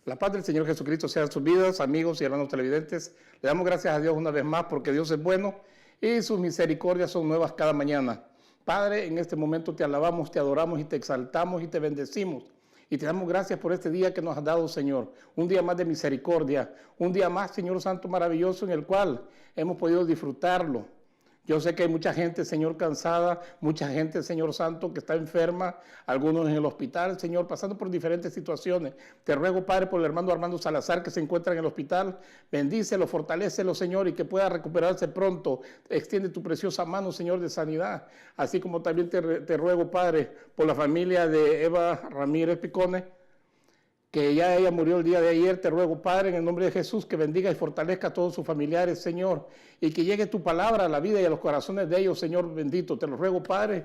La paz del Señor Jesucristo sea en sus vidas, amigos y hermanos televidentes. Le damos gracias a Dios una vez más porque Dios es bueno y sus misericordias son nuevas cada mañana. Padre, en este momento te alabamos, te adoramos y te exaltamos y te bendecimos. Y te damos gracias por este día que nos has dado, Señor. Un día más de misericordia, un día más, Señor Santo, maravilloso en el cual hemos podido disfrutarlo. Yo sé que hay mucha gente, Señor, cansada, mucha gente, Señor Santo, que está enferma, algunos en el hospital, Señor, pasando por diferentes situaciones. Te ruego, Padre, por el hermano Armando Salazar, que se encuentra en el hospital. Bendícelo, fortalécelo, Señor, y que pueda recuperarse pronto. Extiende tu preciosa mano, Señor, de sanidad. Así como también te ruego, Padre, por la familia de Eva Ramírez Picone, que ya ella murió el día de ayer. Te ruego, Padre, en el nombre de Jesús, que bendiga y fortalezca a todos sus familiares, Señor, y que llegue tu palabra a la vida y a los corazones de ellos, Señor bendito. Te lo ruego, Padre,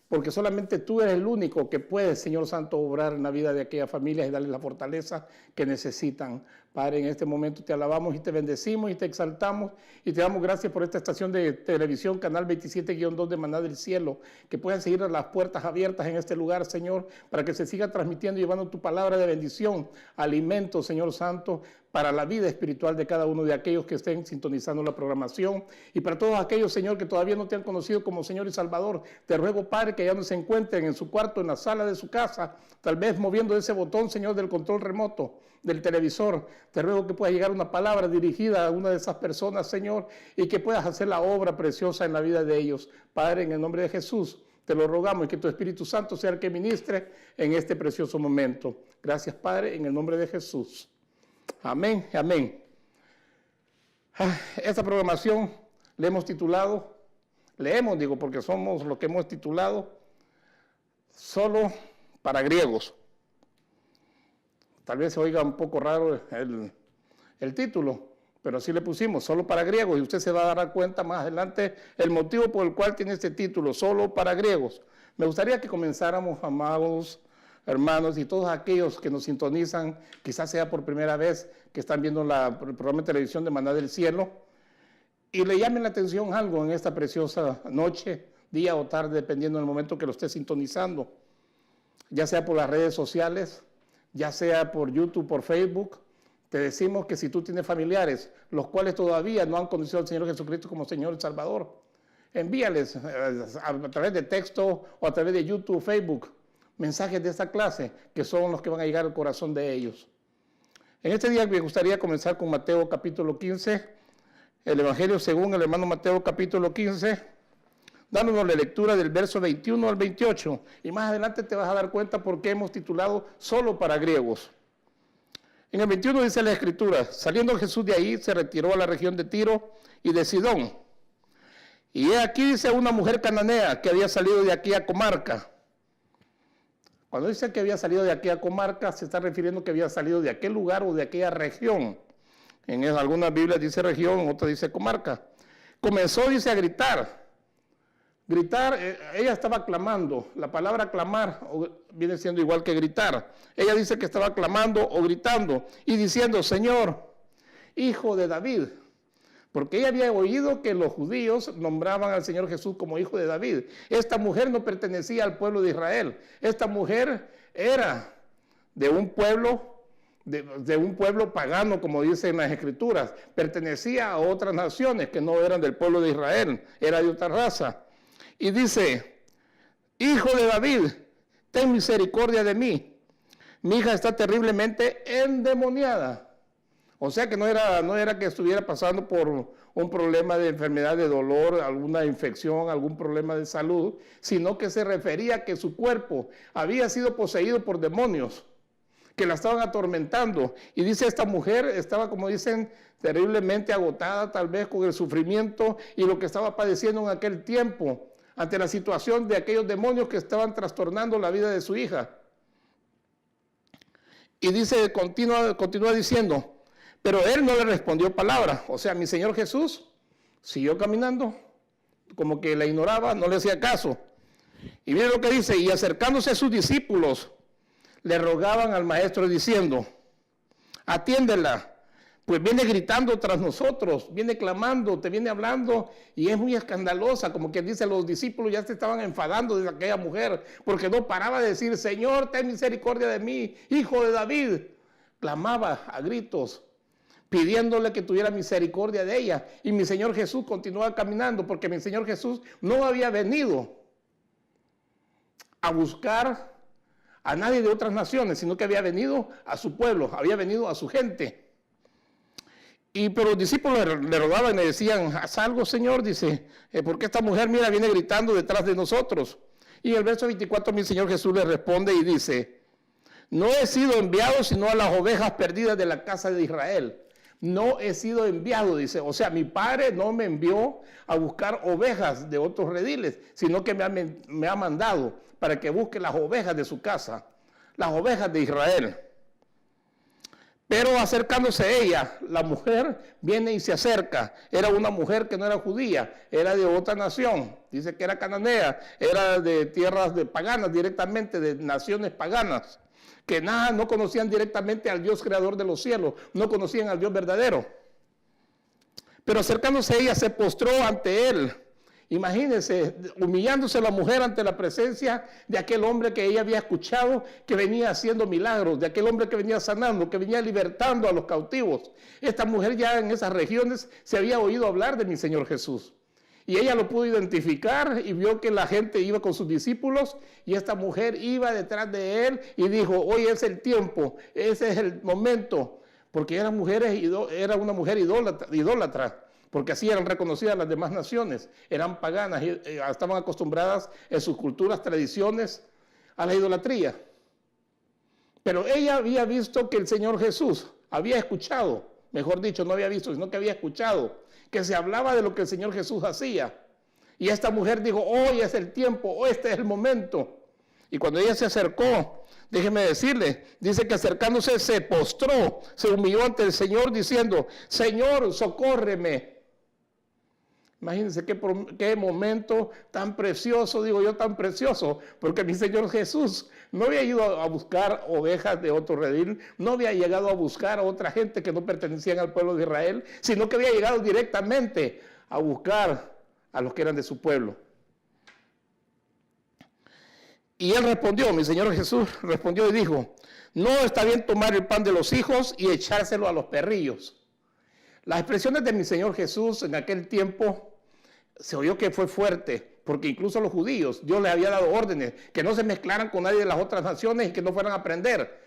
porque solamente tú eres el único que puede, Señor Santo, obrar en la vida de aquellas familias y darles la fortaleza que necesitan. Padre, en este momento te alabamos y te bendecimos y te exaltamos y te damos gracias por esta estación de televisión, Canal 27-2 de Maná del Cielo, que puedan seguir las puertas abiertas en este lugar, Señor, para que se siga transmitiendo y llevando tu palabra de bendición, alimento, Señor Santo, para la vida espiritual de cada uno de aquellos que estén sintonizando la programación y para todos aquellos, Señor, que todavía no te han conocido como Señor y Salvador. Te ruego, Padre, que ya no se encuentren en su cuarto, en la sala de su casa, tal vez moviendo ese botón, Señor, del control remoto, del televisor. Te ruego que pueda llegar una palabra dirigida a una de esas personas, Señor, y que puedas hacer la obra preciosa en la vida de ellos. Padre, en el nombre de Jesús, te lo rogamos y que tu Espíritu Santo sea el que ministre en este precioso momento. Gracias, Padre, en el nombre de Jesús. Amén, amén. Esta programación le hemos titulado, porque somos lo que hemos titulado, Solo para Griegos. Tal vez se oiga un poco raro el título, pero así le pusimos, Solo para Griegos, y usted se va a dar cuenta más adelante el motivo por el cual tiene este título, Solo para Griegos. Me gustaría que comenzáramos, amados hermanos, y todos aquellos que nos sintonizan, quizás sea por primera vez que están viendo el programa de televisión de Maná del Cielo, y le llamen la atención algo en esta preciosa noche, día o tarde, dependiendo del momento que lo esté sintonizando, ya sea por las redes sociales, ya sea por YouTube, por Facebook. Te decimos que si tú tienes familiares, los cuales todavía no han conocido al Señor Jesucristo como Señor y Salvador, envíales a través de texto o a través de YouTube, Facebook, mensajes de esta clase, que son los que van a llegar al corazón de ellos. En este día me gustaría comenzar con Mateo capítulo 15, el Evangelio según el hermano Mateo capítulo 15, dándonos la lectura del verso 21 al 28. Y más adelante te vas a dar cuenta por qué hemos titulado Solo para Griegos. En el 21 dice la Escritura, saliendo Jesús de ahí, se retiró a la región de Tiro y de Sidón. Y he aquí dice una mujer cananea que había salido de aquella comarca. Cuando dice que había salido de aquella comarca, se está refiriendo que había salido de aquel lugar o de aquella región. En algunas Biblias dice región, en otras dice comarca. Comenzó, dice, a gritar. Gritar, ella estaba clamando. La palabra clamar viene siendo igual que gritar. Ella dice que estaba clamando o gritando y diciendo, Señor, Hijo de David. Porque ella había oído que los judíos nombraban al Señor Jesús como Hijo de David. Esta mujer no pertenecía al pueblo de Israel. Esta mujer era de un pueblo pagano, como dicen las Escrituras. Pertenecía a otras naciones que no eran del pueblo de Israel. Era de otra raza. Y dice, Hijo de David, ten misericordia de mí. Mi hija está terriblemente endemoniada. O sea que no era que estuviera pasando por un problema de enfermedad, de dolor, alguna infección, algún problema de salud, sino que se refería a que su cuerpo había sido poseído por demonios que la estaban atormentando. Y dice, esta mujer estaba, como dicen, terriblemente agotada, tal vez con el sufrimiento y lo que estaba padeciendo en aquel tiempo, ante la situación de aquellos demonios que estaban trastornando la vida de su hija. Y dice, continúa diciendo, pero él no le respondió palabra. O sea, mi Señor Jesús siguió caminando, como que la ignoraba, no le hacía caso. Y mire lo que dice, y acercándose a sus discípulos, le rogaban al maestro diciendo, atiéndela, pues viene gritando tras nosotros, viene clamando, te viene hablando y es muy escandalosa, como quien dice, los discípulos ya se estaban enfadando de aquella mujer, porque no paraba de decir, Señor, ten misericordia de mí, Hijo de David. clamaba a gritos, pidiéndole que tuviera misericordia de ella. Y mi Señor Jesús continuaba caminando, porque mi Señor Jesús no había venido a buscar a nadie de otras naciones, sino que había venido a su pueblo, había venido a su gente. Pero los discípulos le rogaban y le decían, haz algo, Señor, dice, porque esta mujer, mira, viene gritando detrás de nosotros. Y en el verso 24 mi Señor Jesús le responde y dice, no he sido enviado sino a las ovejas perdidas de la casa de Israel. No he sido enviado, dice, o sea, mi Padre no me envió a buscar ovejas de otros rediles, sino que me ha mandado para que busque las ovejas de su casa, las ovejas de Israel. Pero acercándose ella, la mujer viene y se acerca. Era una mujer que no era judía, era de otra nación. Dice que era cananea, era de tierras de paganas, directamente de naciones paganas, que nada, no conocían directamente al Dios creador de los cielos, no conocían al Dios verdadero. Pero acercándose ella se postró ante él. Imagínense, humillándose la mujer ante la presencia de aquel hombre que ella había escuchado, que venía haciendo milagros, de aquel hombre que venía sanando, que venía libertando a los cautivos. Esta mujer ya en esas regiones se había oído hablar de mi Señor Jesús. Y ella lo pudo identificar y vio que la gente iba con sus discípulos y esta mujer iba detrás de él y dijo, hoy es el tiempo, ese es el momento, porque era una mujer idólatra. Porque así eran reconocidas las demás naciones, eran paganas, estaban acostumbradas en sus culturas, tradiciones, a la idolatría. Pero ella había visto que el Señor Jesús había escuchado, mejor dicho, no había visto, sino que había escuchado, que se hablaba de lo que el Señor Jesús hacía. Y esta mujer dijo, hoy es el tiempo, este es el momento. Y cuando ella se acercó, déjeme decirle, dice que acercándose se postró, se humilló ante el Señor diciendo, Señor, socórreme. Imagínense qué momento tan precioso, digo yo, tan precioso, porque mi Señor Jesús no había ido a buscar ovejas de otro redil, no había llegado a buscar a otra gente que no pertenecían al pueblo de Israel, sino que había llegado directamente a buscar a los que eran de su pueblo. Y él respondió, mi Señor Jesús respondió y dijo, no está bien tomar el pan de los hijos y echárselo a los perrillos. Las expresiones de mi Señor Jesús en aquel tiempo se oyó que fue fuerte, porque incluso los judíos, Dios les había dado órdenes que no se mezclaran con nadie de las otras naciones y que no fueran a aprender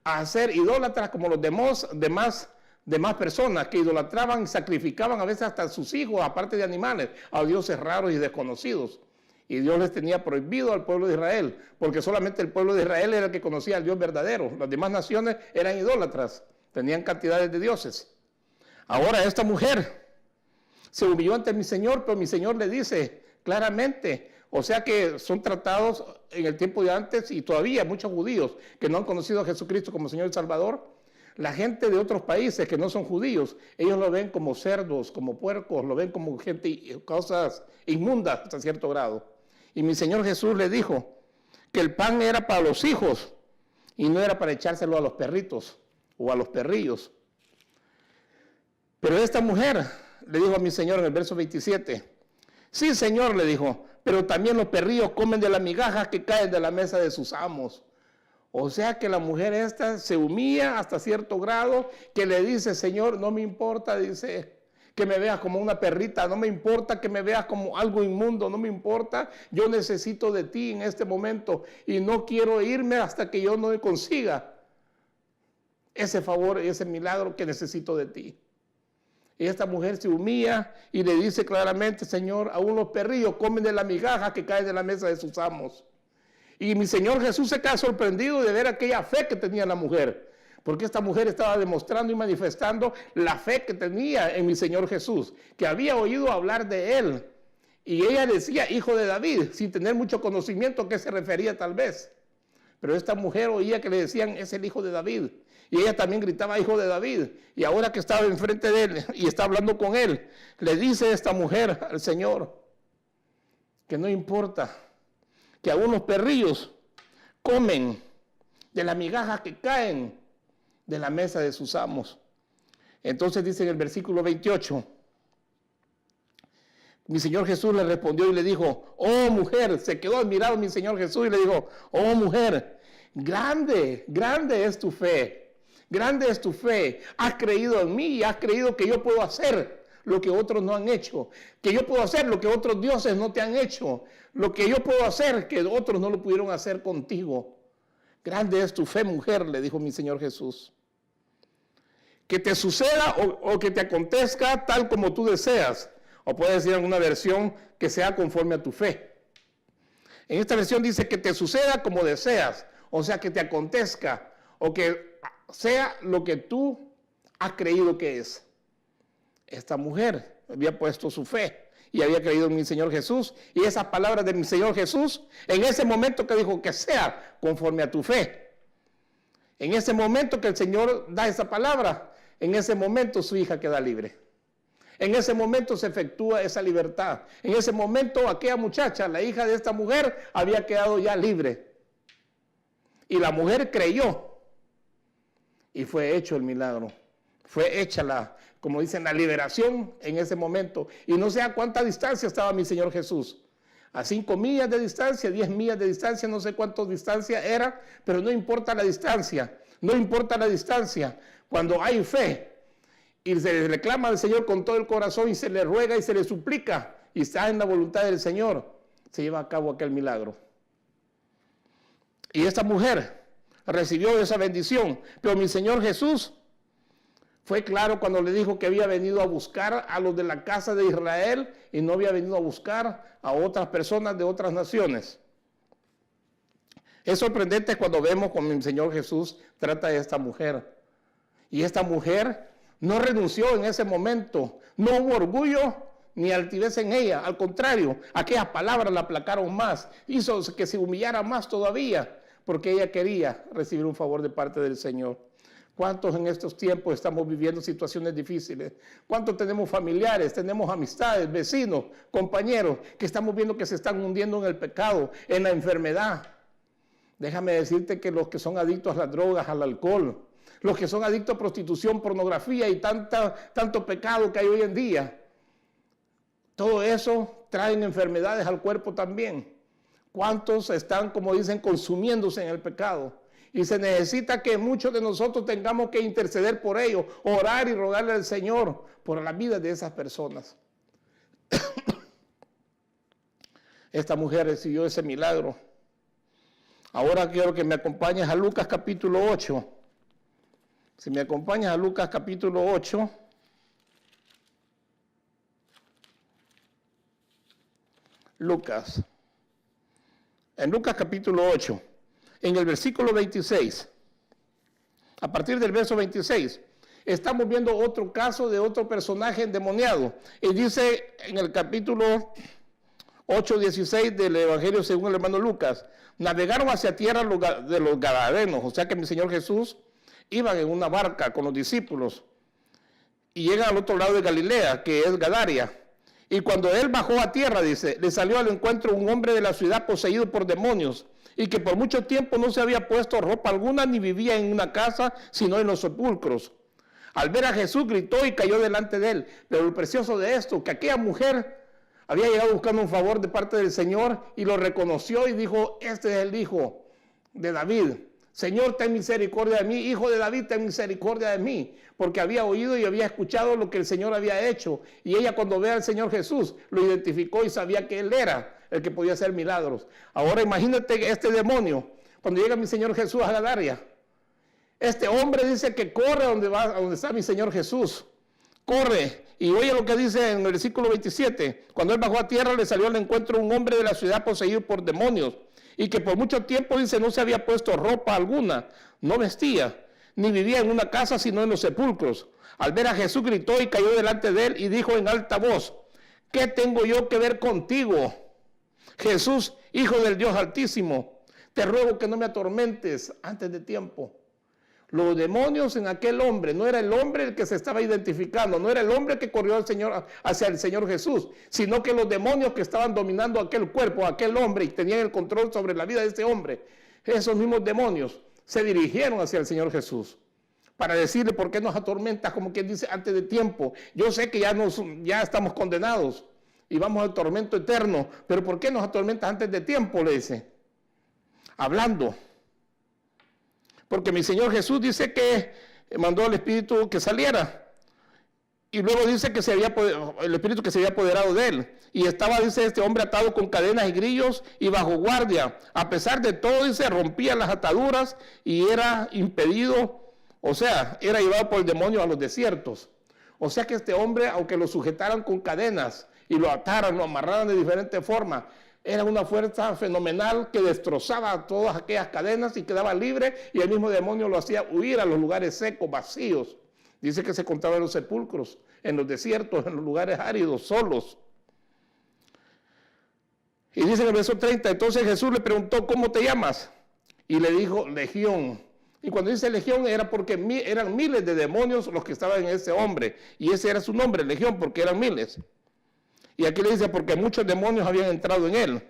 a ser idólatras como los demás personas que idolatraban y sacrificaban a veces hasta a sus hijos, aparte de animales, a dioses raros y desconocidos. Y Dios les tenía prohibido al pueblo de Israel, porque solamente el pueblo de Israel era el que conocía al Dios verdadero. Las demás naciones eran idólatras, tenían cantidades de dioses. Ahora esta mujer se humilló ante mi Señor, pero mi Señor le dice claramente, o sea que son tratados en el tiempo de antes y todavía muchos judíos que no han conocido a Jesucristo como Señor y Salvador. La gente de otros países que no son judíos, ellos lo ven como cerdos, como puercos, lo ven como gente, cosas inmundas hasta cierto grado. Y mi Señor Jesús le dijo que el pan era para los hijos y no era para echárselo a los perritos o a los perrillos. Pero esta mujer le dijo a mi Señor en el verso 27, sí, Señor, le dijo, pero también los perrillos comen de las migajas que caen de la mesa de sus amos. O sea que la mujer esta se humilla hasta cierto grado que le dice, Señor, no me importa, dice, que me veas como una perrita, no me importa que me veas como algo inmundo, no me importa, yo necesito de ti en este momento y no quiero irme hasta que yo no consiga ese favor, ese milagro que necesito de ti. Y esta mujer se humilla y le dice claramente, Señor, aún los perrillos comen de la migaja que cae de la mesa de sus amos. Y mi Señor Jesús se queda sorprendido de ver aquella fe que tenía la mujer, porque esta mujer estaba demostrando y manifestando la fe que tenía en mi Señor Jesús, que había oído hablar de él. Y ella decía, hijo de David, sin tener mucho conocimiento a qué se refería tal vez. Pero esta mujer oía que le decían, es el hijo de David. Y ella también gritaba, hijo de David. Y ahora que estaba enfrente de él y está hablando con él, le dice esta mujer al Señor que no importa, que aún los perrillos comen de las migajas que caen de la mesa de sus amos. Entonces dice en el versículo 28, mi Señor Jesús le respondió y le dijo, oh mujer, se quedó admirado mi Señor Jesús y le dijo, oh mujer, grande, grande es tu fe. Grande es tu fe. Has creído en mí y has creído que yo puedo hacer lo que otros no han hecho. Que yo puedo hacer lo que otros dioses no te han hecho. Lo que yo puedo hacer que otros no lo pudieron hacer contigo. Grande es tu fe, mujer, le dijo mi Señor Jesús. Que te suceda o que te acontezca tal como tú deseas. O puede decir en una versión que sea conforme a tu fe. En esta versión dice que te suceda como deseas. O sea, que te acontezca o que sea lo que tú has creído que es. Esta mujer había puesto su fe y había creído en mi Señor Jesús. Y esas palabras de mi Señor Jesús, en ese momento que dijo que sea conforme a tu fe. En ese momento que el Señor da esa palabra, en ese momento su hija queda libre. En ese momento se efectúa esa libertad. En ese momento aquella muchacha, la hija de esta mujer, había quedado ya libre. Y la mujer creyó. Y fue hecho el milagro. Fue hecha como dicen, la liberación en ese momento. Y no sé a cuánta distancia estaba mi Señor Jesús. A 5 millas de distancia, 10 millas de distancia, no sé cuánto distancia era, pero no importa la distancia. No importa la distancia. Cuando hay fe y se le reclama al Señor con todo el corazón y se le ruega y se le suplica y está en la voluntad del Señor, se lleva a cabo aquel milagro. Y esta mujer recibió esa bendición, pero mi Señor Jesús fue claro cuando le dijo que había venido a buscar a los de la casa de Israel y no había venido a buscar a otras personas de otras naciones. Es sorprendente cuando vemos cómo mi Señor Jesús trata a esta mujer. Y esta mujer no renunció en ese momento, no hubo orgullo ni altivez en ella, al contrario, aquellas palabras la aplacaron más, hizo que se humillara más todavía, porque ella quería recibir un favor de parte del Señor. ¿Cuántos en estos tiempos estamos viviendo situaciones difíciles? ¿Cuántos tenemos familiares, tenemos amistades, vecinos, compañeros que estamos viendo que se están hundiendo en el pecado, en la enfermedad? Déjame decirte que los que son adictos a las drogas, al alcohol, los que son adictos a prostitución, pornografía y tanto pecado que hay hoy en día, todo eso traen enfermedades al cuerpo también. ¿Cuántos están, como dicen, consumiéndose en el pecado? Y se necesita que muchos de nosotros tengamos que interceder por ellos, orar y rogarle al Señor por la vida de esas personas. Esta mujer recibió ese milagro. Ahora quiero que me acompañes a Lucas capítulo 8. Si me acompañas a Lucas capítulo 8. Lucas. En Lucas capítulo 8, en el versículo 26, a partir del verso 26, estamos viendo otro caso de otro personaje endemoniado. Y dice en el capítulo 8:16 del Evangelio según el hermano Lucas, navegaron hacia tierra de los Gadarenos, o sea que mi Señor Jesús iba en una barca con los discípulos y llegan al otro lado de Galilea, que es Gadaria. Y cuando él bajó a tierra, dice, le salió al encuentro un hombre de la ciudad poseído por demonios y que por mucho tiempo no se había puesto ropa alguna ni vivía en una casa, sino en los sepulcros. Al ver a Jesús gritó y cayó delante de él. Pero lo precioso de esto, que aquella mujer había llegado buscando un favor de parte del Señor y lo reconoció y dijo, este es el hijo de David. Señor, ten misericordia de mí. Hijo de David, ten misericordia de mí. Porque había oído y había escuchado lo que el Señor había hecho. Y ella cuando ve al Señor Jesús, lo identificó y sabía que Él era el que podía hacer milagros. Ahora imagínate este demonio, cuando llega mi Señor Jesús a Gadaria. Este hombre dice que corre a donde está mi Señor Jesús. Corre. Y oye lo que dice en el versículo 27. Cuando él bajó a tierra, le salió al encuentro un hombre de la ciudad poseído por demonios. Y que por mucho tiempo, dice, no se había puesto ropa alguna, no vestía, ni vivía en una casa, sino en los sepulcros. Al ver a Jesús gritó y cayó delante de él y dijo en alta voz, ¿qué tengo yo que ver contigo? Jesús, Hijo del Dios Altísimo, te ruego que no me atormentes antes de tiempo. Los demonios en aquel hombre, no era el hombre el que se estaba identificando, no era el hombre que corrió hacia el Señor Jesús, sino que los demonios que estaban dominando aquel cuerpo, aquel hombre y tenían el control sobre la vida de ese hombre, esos mismos demonios se dirigieron hacia el Señor Jesús para decirle, ¿por qué nos atormentas? Como quien dice, antes de tiempo. Yo sé que ya estamos condenados y vamos al tormento eterno, pero ¿por qué nos atormentas antes de tiempo? Le dice, hablando. Porque mi Señor Jesús dice que mandó al espíritu que saliera. Y luego dice que el espíritu que se había apoderado de él. Y estaba, dice, este hombre atado con cadenas y grillos y bajo guardia. A pesar de todo, dice, rompía las ataduras y era impedido, o sea, era llevado por el demonio a los desiertos. O sea que este hombre, aunque lo sujetaran con cadenas y lo ataran, lo amarraran de diferentes formas, era una fuerza fenomenal que destrozaba todas aquellas cadenas y quedaba libre, y el mismo demonio lo hacía huir a los lugares secos, vacíos. Dice que se encontraba en los sepulcros, en los desiertos, en los lugares áridos, solos. Y dice en el verso 30, entonces Jesús le preguntó, ¿cómo te llamas? Y le dijo, Legión. Y cuando dice Legión era porque eran miles de demonios los que estaban en ese hombre. Y ese era su nombre, Legión, porque eran miles. Y aquí le dice, porque muchos demonios habían entrado en él.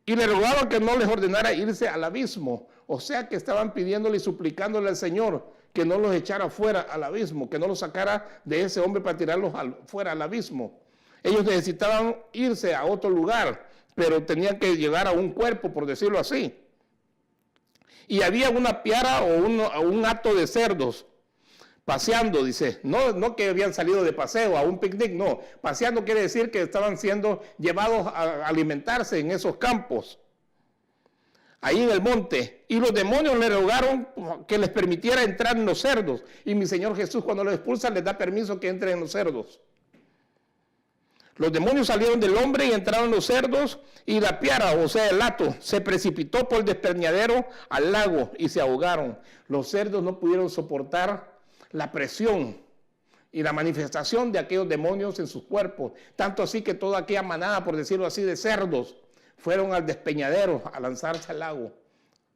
Y le rogaban que no les ordenara irse al abismo. O sea que estaban pidiéndole y suplicándole al Señor que no los echara fuera al abismo, que no los sacara de ese hombre para tirarlos fuera al abismo. Ellos necesitaban irse a otro lugar, pero tenían que llegar a un cuerpo, por decirlo así. Y había una piara o un hato de cerdos paseando, dice, no que habían salido de paseo a un picnic, no, paseando quiere decir que estaban siendo llevados a alimentarse en esos campos, ahí en el monte, y los demonios le rogaron que les permitiera entrar en los cerdos, y mi Señor Jesús cuando los expulsa les da permiso que entren en los cerdos. Los demonios salieron del hombre y entraron en los cerdos, y la piara, o sea el hato, se precipitó por el despeñadero al lago y se ahogaron. Los cerdos no pudieron soportar la presión y la manifestación de aquellos demonios en sus cuerpos, tanto así que toda aquella manada, por decirlo así, de cerdos, fueron al despeñadero a lanzarse al lago.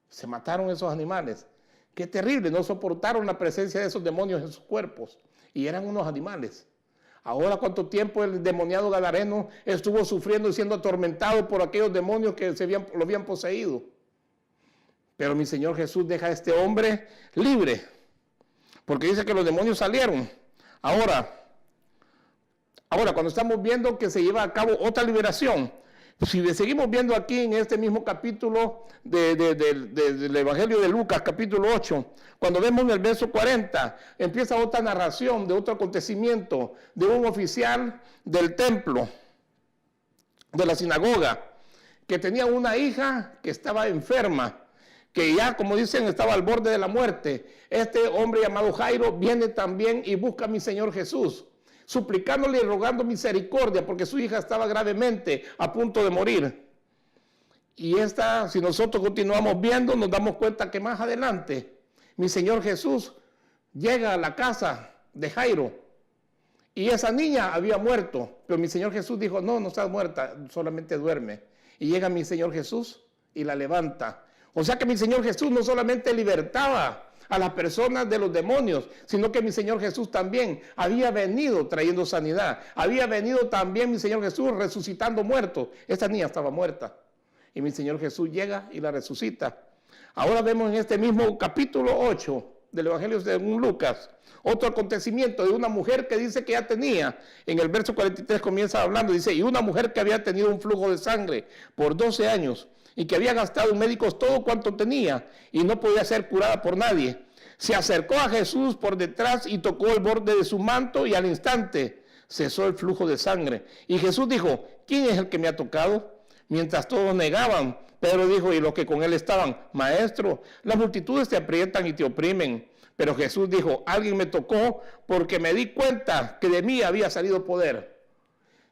Se mataron esos animales. Qué terrible, no soportaron la presencia de esos demonios en sus cuerpos, y eran unos animales. Ahora, ¿cuánto tiempo el demoniado gadareno estuvo sufriendo y siendo atormentado por aquellos demonios que lo habían poseído? Pero mi Señor Jesús deja a este hombre libre, porque dice que los demonios salieron. Ahora, cuando estamos viendo que se lleva a cabo otra liberación, si seguimos viendo aquí en este mismo capítulo del Evangelio de Lucas, capítulo 8, cuando vemos en el verso 40, empieza otra narración de otro acontecimiento, de un oficial del templo, de la sinagoga, que tenía una hija que estaba enferma, que ya, como dicen, estaba al borde de la muerte. Este hombre llamado Jairo viene también y busca a mi Señor Jesús, suplicándole y rogando misericordia, porque su hija estaba gravemente a punto de morir. Y si nosotros continuamos viendo, nos damos cuenta que más adelante, mi Señor Jesús llega a la casa de Jairo, y esa niña había muerto, pero mi Señor Jesús dijo, no estás muerta, solamente duerme. Y llega mi Señor Jesús y la levanta. O sea que mi Señor Jesús no solamente libertaba a las personas de los demonios, sino que mi Señor Jesús también había venido trayendo sanidad. Había venido también mi Señor Jesús resucitando muertos. Esta niña estaba muerta y mi Señor Jesús llega y la resucita. Ahora vemos en este mismo capítulo 8 del Evangelio de Lucas otro acontecimiento de una mujer que dice que ya tenía, en el verso 43 comienza hablando, dice, y una mujer que había tenido un flujo de sangre por 12 años, y que había gastado en médicos todo cuanto tenía y no podía ser curada por nadie. Se acercó a Jesús por detrás y tocó el borde de su manto, y al instante cesó el flujo de sangre. Y Jesús dijo, ¿quién es el que me ha tocado? Mientras todos negaban, Pedro dijo, y los que con él estaban, Maestro, las multitudes te aprietan y te oprimen. Pero Jesús dijo, alguien me tocó porque me di cuenta que de mí había salido poder.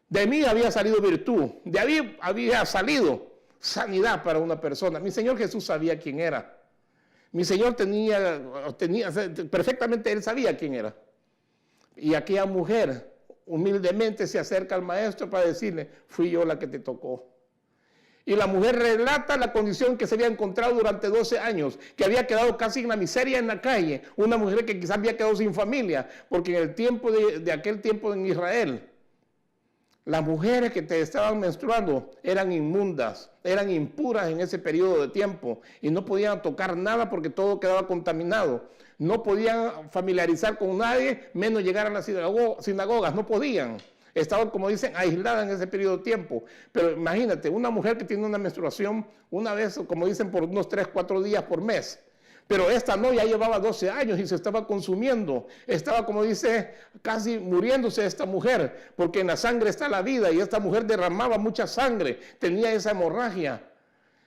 De mí había salido virtud. De mí había salido sanidad para una persona. Mi Señor Jesús sabía quién era. Mi Señor tenía perfectamente, él sabía quién era. Y aquella mujer humildemente se acerca al maestro para decirle, fui yo la que te tocó. Y la mujer relata la condición que se había encontrado durante 12 años, que había quedado casi en la miseria en la calle, una mujer que quizás había quedado sin familia, porque en el tiempo de aquel tiempo en Israel, las mujeres que te estaban menstruando eran inmundas, eran impuras en ese periodo de tiempo y no podían tocar nada porque todo quedaba contaminado. No podían familiarizar con nadie, menos llegar a las sinagogas, no podían. Estaban, como dicen, aisladas en ese periodo de tiempo. Pero imagínate, una mujer que tiene una menstruación una vez, como dicen, por unos 3, 4 días por mes. Pero esta no, ya llevaba 12 años y se estaba consumiendo. Estaba, como dice, casi muriéndose esta mujer, porque en la sangre está la vida y esta mujer derramaba mucha sangre, tenía esa hemorragia.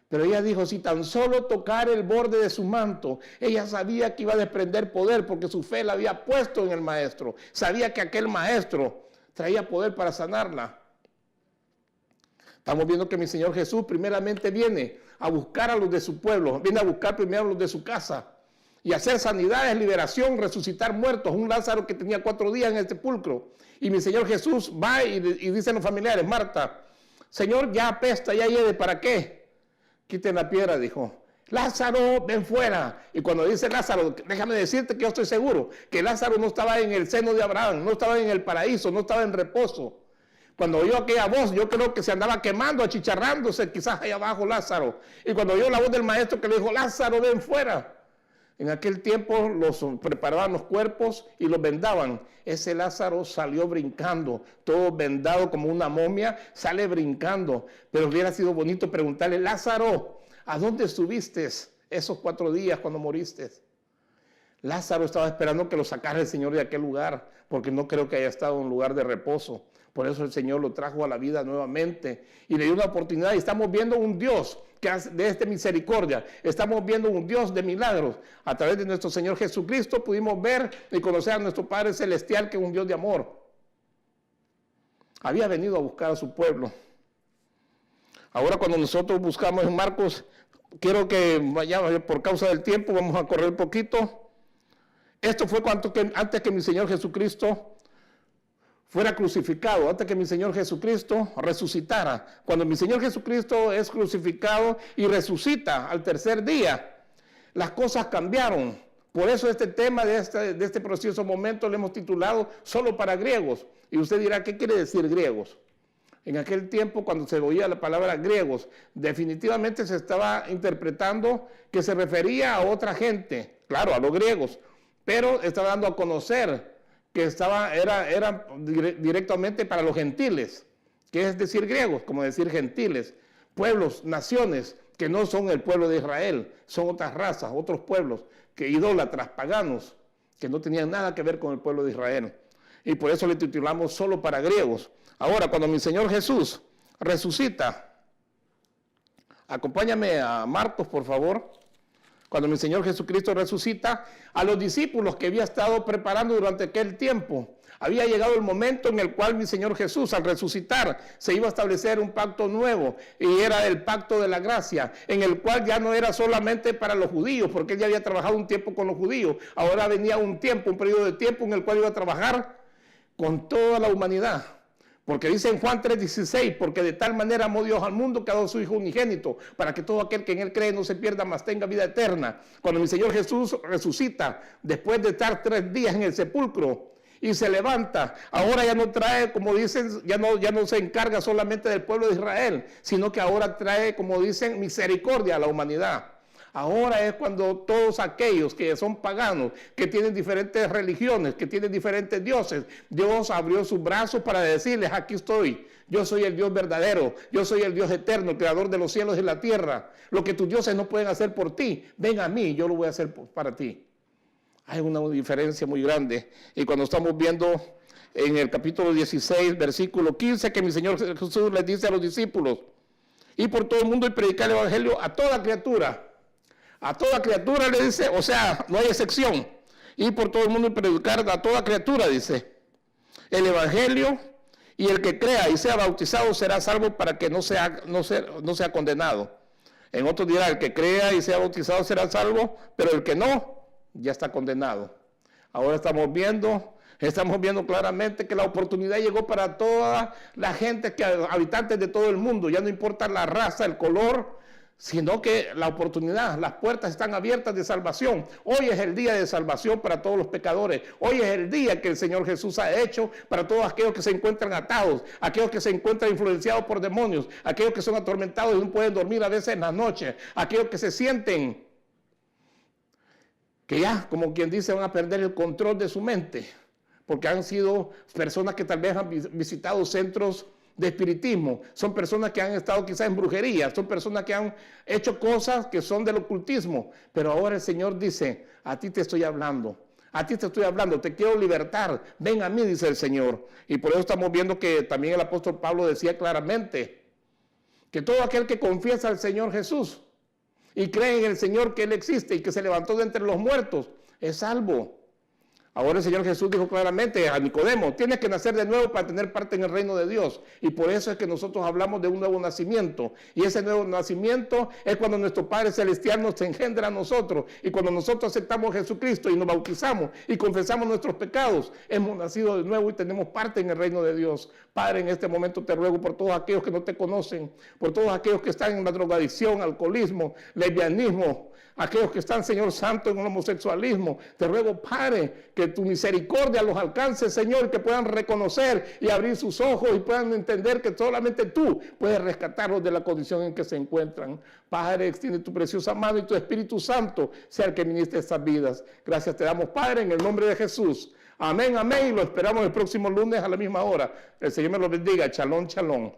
Pero ella dijo, si tan solo tocar el borde de su manto, ella sabía que iba a desprender poder porque su fe la había puesto en el maestro. Sabía que aquel maestro traía poder para sanarla. Estamos viendo que mi Señor Jesús primeramente viene a buscar a los de su pueblo, viene a buscar primero a los de su casa y hacer sanidades, liberación, resucitar muertos. Un Lázaro que tenía 4 días en el sepulcro. Y mi Señor Jesús va y dicen los familiares, Marta, Señor, ya apesta, ya hiede, ¿para qué? Quiten la piedra, dijo. Lázaro, ven fuera. Y cuando dice Lázaro, déjame decirte que yo estoy seguro que Lázaro no estaba en el seno de Abraham, no estaba en el paraíso, no estaba en reposo. Cuando oyó aquella voz, yo creo que se andaba quemando, achicharrándose, quizás allá abajo Lázaro. Y cuando oyó la voz del maestro que le dijo, Lázaro, ven fuera. En aquel tiempo los preparaban los cuerpos y los vendaban. Ese Lázaro salió brincando, todo vendado como una momia, sale brincando. Pero hubiera sido bonito preguntarle, Lázaro, ¿a dónde estuviste esos 4 días cuando moriste? Lázaro estaba esperando que lo sacara el Señor de aquel lugar, porque no creo que haya estado en un lugar de reposo. Por eso el Señor lo trajo a la vida nuevamente y le dio una oportunidad. Y estamos viendo un Dios que hace de esta misericordia. Estamos viendo un Dios de milagros. A través de nuestro Señor Jesucristo pudimos ver y conocer a nuestro Padre Celestial, que es un Dios de amor. Había venido a buscar a su pueblo. Ahora cuando nosotros buscamos en Marcos, quiero que vayamos, por causa del tiempo, vamos a correr un poquito. Esto fue antes que mi Señor Jesucristo fuera crucificado, antes que mi Señor Jesucristo resucitara. Cuando mi Señor Jesucristo es crucificado y resucita al tercer día, las cosas cambiaron. Por eso este tema de este precioso momento le hemos titulado Solo para griegos. Y usted dirá, ¿qué quiere decir griegos? En aquel tiempo, cuando se oía la palabra griegos, definitivamente se estaba interpretando que se refería a otra gente, claro, a los griegos, pero estaba dando a conocer que era directamente para los gentiles, que es decir griegos, como decir gentiles, pueblos, naciones que no son el pueblo de Israel, son otras razas, otros pueblos, que idólatras, paganos, que no tenían nada que ver con el pueblo de Israel. Y por eso le titulamos Solo para griegos. Ahora, cuando mi Señor Jesús resucita, acompáñame a Marcos, por favor. Cuando mi Señor Jesucristo resucita, a los discípulos que había estado preparando durante aquel tiempo, había llegado el momento en el cual mi Señor Jesús, al resucitar, se iba a establecer un pacto nuevo, y era el pacto de la gracia, en el cual ya no era solamente para los judíos, porque él ya había trabajado un tiempo con los judíos. Ahora venía un periodo de tiempo en el cual iba a trabajar con toda la humanidad. Porque dice en Juan 3:16, porque de tal manera amó Dios al mundo que ha dado a su Hijo unigénito, para que todo aquel que en él cree no se pierda, mas tenga vida eterna. Cuando mi Señor Jesús resucita, después de estar 3 días en el sepulcro, y se levanta, ahora ya no trae, como dicen, ya no se encarga solamente del pueblo de Israel, sino que ahora trae, como dicen, misericordia a la humanidad. Ahora es cuando todos aquellos que son paganos, que tienen diferentes religiones, que tienen diferentes dioses, Dios abrió sus brazos para decirles, aquí estoy, yo soy el Dios verdadero, yo soy el Dios eterno, el creador de los cielos y la tierra. Lo que tus dioses no pueden hacer por ti, ven a mí, yo lo voy a hacer para ti. Hay una diferencia muy grande. Y cuando estamos viendo en el capítulo 16, versículo 15, que mi Señor Jesús les dice a los discípulos, y por todo el mundo y predicar el evangelio a toda criatura. A toda criatura le dice, o sea, no hay excepción. Y por todo el mundo y predicar a toda criatura, dice. El evangelio, y el que crea y sea bautizado será salvo para que no sea condenado. En otro dirá, el que crea y sea bautizado será salvo, pero el que no, ya está condenado. Ahora estamos viendo claramente que la oportunidad llegó para toda la gente, habitantes de todo el mundo. Ya no importa la raza, el color, sino que la oportunidad, las puertas están abiertas de salvación. Hoy es el día de salvación para todos los pecadores. Hoy es el día que el Señor Jesús ha hecho para todos aquellos que se encuentran atados, aquellos que se encuentran influenciados por demonios, aquellos que son atormentados y no pueden dormir a veces en la noche, aquellos que se sienten que ya, como quien dice, van a perder el control de su mente, porque han sido personas que tal vez han visitado centros de espiritismo, son personas que han estado quizás en brujería, son personas que han hecho cosas que son del ocultismo, pero ahora el Señor dice, a ti te estoy hablando. A ti te estoy hablando, te quiero libertar, ven a mí, dice el Señor. Y por eso estamos viendo que también el apóstol Pablo decía claramente que todo aquel que confiesa al Señor Jesús y cree en el Señor que Él existe y que se levantó de entre los muertos, es salvo. Ahora el Señor Jesús dijo claramente a Nicodemo, tienes que nacer de nuevo para tener parte en el reino de Dios. Y por eso es que nosotros hablamos de un nuevo nacimiento. Y ese nuevo nacimiento es cuando nuestro Padre Celestial nos engendra a nosotros. Y cuando nosotros aceptamos a Jesucristo y nos bautizamos y confesamos nuestros pecados, hemos nacido de nuevo y tenemos parte en el reino de Dios. Padre, en este momento te ruego por todos aquellos que no te conocen, por todos aquellos que están en la drogadicción, alcoholismo, lesbianismo, aquellos que están, Señor Santo, en el homosexualismo. Te ruego, Padre, que tu misericordia los alcance, Señor, que puedan reconocer y abrir sus ojos y puedan entender que solamente tú puedes rescatarlos de la condición en que se encuentran. Padre, extiende tu preciosa mano y tu Espíritu Santo sea el que ministre estas vidas. Gracias te damos, Padre, en el nombre de Jesús. Amén, amén. Y lo esperamos el próximo lunes a la misma hora. El Señor me lo bendiga. Shalom, shalom.